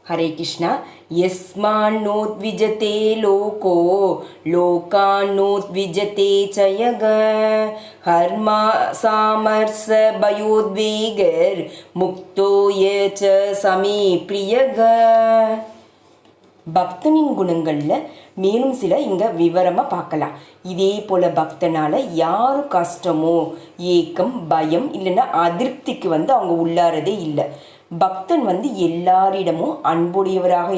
हरे कृष्णा। यस्मान्नोद्विजते लोको लोकान्नोद्विजते च यग हर्मा सामर्स भयोद्वेगैर् मुक्तो ये च समे प्रियग। பக்தனின் குணங்களில் மேலும் சில இங்கே விவரமாக பார்க்கலாம். இதே போல் பக்தனால் யாரும் கஷ்டமோ ஏக்கம் பயம் இல்லைன்னா அதிருப்திக்கு அவங்க உள்ளாரதே இல்லை. பக்தன் எல்லாரிடமும் அன்புடையவராக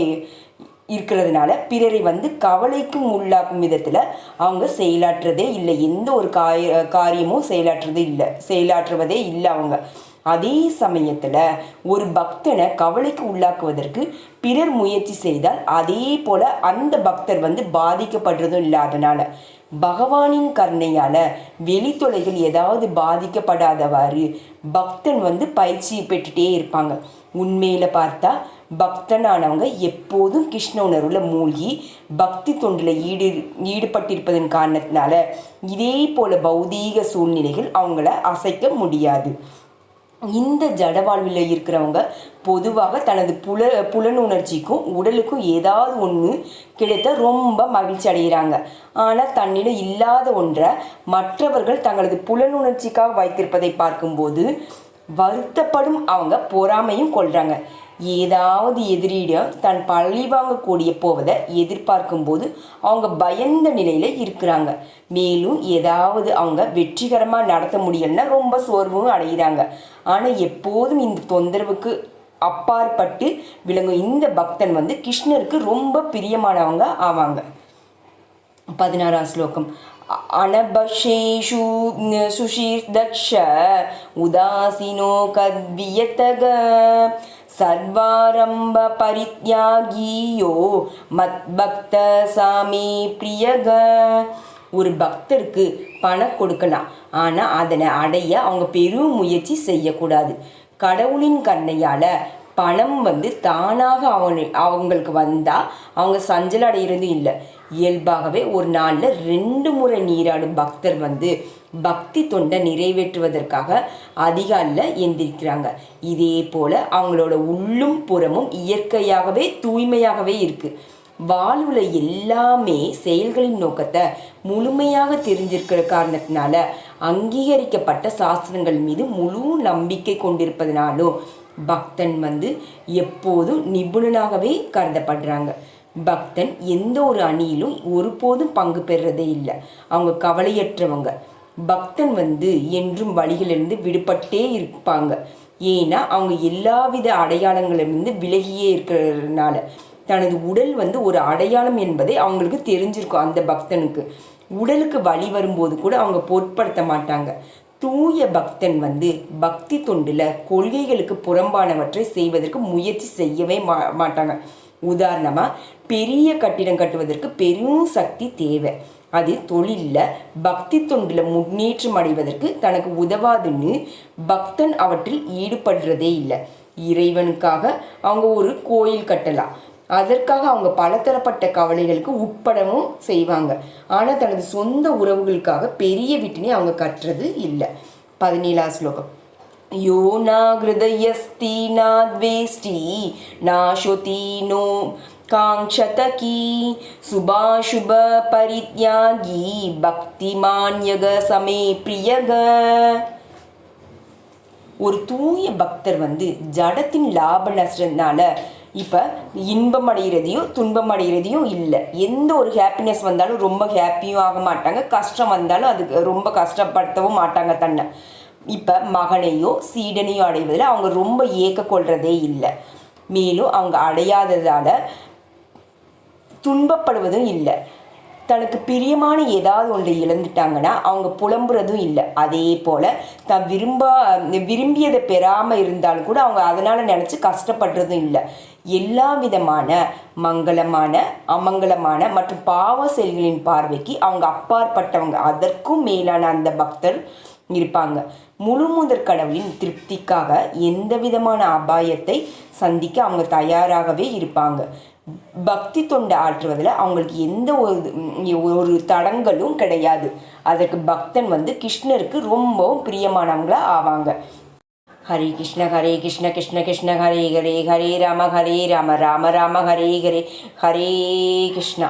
இருக்கிறதுனால பிறரை கவலைக்கும் உள்ளாக்கும் விதத்தில் அவங்க செயலாற்றுறதே இல்லை. எந்த ஒரு காரியமும் செயலாற்றுவதே இல்லை அவங்க. அதே சமயத்தில் ஒரு பக்தனை கவலைக்கு உள்ளாக்குவதற்கு பிறர் முயற்சி செய்தால் அதே போல் அந்த பக்தர் பாதிக்கப்படுறதும் இல்லாதனால பகவானின் கருணையால் வெளித்தொலைகள் ஏதாவது பாதிக்கப்படாதவாறு பக்தன் பயிற்சி பெற்றுட்டே இருப்பாங்க. உண்மையில் பார்த்தா பக்தனானவங்க எப்போதும் கிருஷ்ண உணர்வில் மூழ்கி பக்தி தொண்டில் ஈடுபட்டிருப்பதன் காரணத்தினால இதே போல் பௌதீக சூழ்நிலைகள் அவங்கள அசைக்க முடியாது. இந்த ஜட வாழ்வில் இருக்கிறவங்க பொதுவாக தனது புலனுணர்ச்சிக்கும் உடலுக்கும் ஏதாவது ஒன்று கிடைத்த ரொம்ப மகிழ்ச்சி அடைகிறாங்க. ஆனால் தன்னிடம் இல்லாத ஒன்றை மற்றவர்கள் தங்களது புலனுணர்ச்சிக்காக வைத்திருப்பதை பார்க்கும்போது வருத்தப்படும் அவங்க பொறாமையும் கொள்கிறாங்க. ஏதாவது எதிரிடம் தன் பழி வாங்கக்கூடிய போவதை எதிர்பார்க்கும்போது அவங்க பயந்த நிலையில் இருக்கிறாங்க. மேலும் ஏதாவது அவங்க வெற்றிகரமாக நடத்த முடியலன்னா ரொம்ப சோர்வும் அடைகிறாங்க. ஆனால் எப்போதும் இந்த தொந்தரவுக்கு அப்பாற்பட்டு விளங்கும் இந்த பக்தன் கிருஷ்ணருக்கு ரொம்ப பிரியமானவங்க ஆவாங்க. 16ஆம் ஸ்லோகம். அனபஷேஷு சுஷிர்தக்ஷ உதாசீனோ கத்வியதக சர்வாரம்ப பரித்யாகியோ மத்பக்த சாமி பிரியக. ஒரு பக்தருக்கு பணம் கொடுக்கலாம், ஆனால் அதனை அடைய அவங்க பெரும் முயற்சி செய்யக்கூடாது. கடவுளின் கருணையால் பணம் தானாக அவங்களுக்கு வந்தால் அவங்க சஞ்சல் அடைகிறதும் இல்லை. இயல்பாகவே ஒரு நாளில் 2 முறை நீராடும் பக்தர் பக்தி தொண்டை நிறைவேற்றுவதற்காக அதிகாலையில் எந்திரிக்கிறாங்க. இதே போல் அவங்களோட உள்ளும் புறமும் இயற்கையாகவே தூய்மையாகவே இருக்குது. வாழ்வில் எல்லாமே செயல்களின் நோக்கத்தை முழுமையாக தெரிஞ்சிருக்கிற காரணத்தினால அங்கீகரிக்கப்பட்ட சாஸ்திரங்கள் மீது முழு நம்பிக்கை கொண்டிருப்பதனாலும் பக்தன் எப்போதும் நிபுணனாகவே கருதப்படுறாங்க. பக்தன் எந்த ஒரு அணியிலும் ஒருபோதும் பங்கு பெறுறதே இல்லை. அவங்க கவலையற்றவங்க. பக்தன் என்றும் வழிகளிலிருந்து விடுபட்டே இருப்பாங்க. ஏன்னா அவங்க எல்லாவித அடையாளங்களிலிருந்து விலகியே இருக்கிறதுனால தனது உடல் ஒரு அடையாளம் என்பதை அவங்களுக்கு தெரிஞ்சிருக்கும். அந்த பக்தனுக்கு உடலுக்கு வலி வரும்போது கூட அவங்க பொருட்படுத்த மாட்டாங்க. தூய பக்தன் பக்தி தொண்டில் கொள்கைகளுக்கு புறம்பானவற்றை செய்வதற்கு முயற்சி செய்யவே மாட்டாங்க. உதாரணமாக பெரிய கட்டிடம் கட்டுவதற்கு பெரும் சக்தி தேவை. அது தொழிலில் பக்தி தொண்டில் முன்னேற்றம் அடைவதற்கு தனக்கு உதவாதுன்னு பக்தன் அவற்றில் ஈடுபடுறதே இல்லை. இறைவனுக்காக அவங்க ஒரு கோயில் கட்டலாம், அதற்காக அவங்க பலதரப்பட்ட கவலைகளுக்கு உட்படவும் செய்வாங்க. ஆனால் தனது சொந்த உறவுகளுக்காக பெரிய வீட்டினை அவங்க கட்டுறது இல்லை. 17ஆம் ஸ்லோகம். யோ நா ஹிருதயஸ்தி நா த்வேஷ்டி நாஷோதி நோ காங்க்ஷதகி சுபாஷுப பரித்யாகி பக்திமான்யக சமே பிரியக. ஒரு தூய பக்தர் ஜடத்தின் லாப நஷ்டத்தினால இப்போ இன்பம் அடைகிறதையோ துன்பம் அடைகிறதையும் இல்லை. எந்த ஒரு ஹாப்பினஸ் வந்தாலும் ரொம்ப ஹாப்பியும் ஆக மாட்டாங்க, கஷ்டம் வந்தாலும் அதுக்கு ரொம்ப கஷ்டப்படுத்தவும் மாட்டாங்க தன்னை. இப்போ மகனையோ சீடனையோ அடைவதில் அவங்க ரொம்ப ஏக்க கொள்றதே இல்லை. மேலும் அவங்க அடையாததால் துன்பப்படுவதும் இல்லை. தனக்கு பிரியமான ஏதாவது ஒன்றை இழந்துட்டாங்கன்னா அவங்க புலம்புறதும் இல்லை. அதே போல் தான் விரும்பியதை பெறாமல் இருந்தாலும் கூட அவங்க அதனால் நினச்சி கஷ்டப்படுறதும் இல்லை. எல்லா விதமான மங்களமான அமங்கலமான மற்றும் பாவ செயல்களின் பார்வைக்கு அவங்க அப்பாற்பட்டவங்க. அதற்கும் மேலான அந்த பக்தர் இருப்பாங்க. முழுமுதற் கடவுளின் திருப்திக்காக எந்த விதமான அபாயத்தை சந்திக்க அவங்க தயாராகவே இருப்பாங்க. பக்தி தொண்டை ஆற்றுவதில் அவங்களுக்கு எந்த ஒரு தடங்களும் கிடையாது. அதற்கு பக்தன் கிருஷ்ணருக்கு ரொம்பவும் பிரியமானவங்களா ஆவாங்க. ஹரே கிருஷ்ண கிருஷ்ண கிருஷ்ண ஹரே ஹரே ராம ராம ராம ஹரே ஹரே ஹரே கிருஷ்ணா.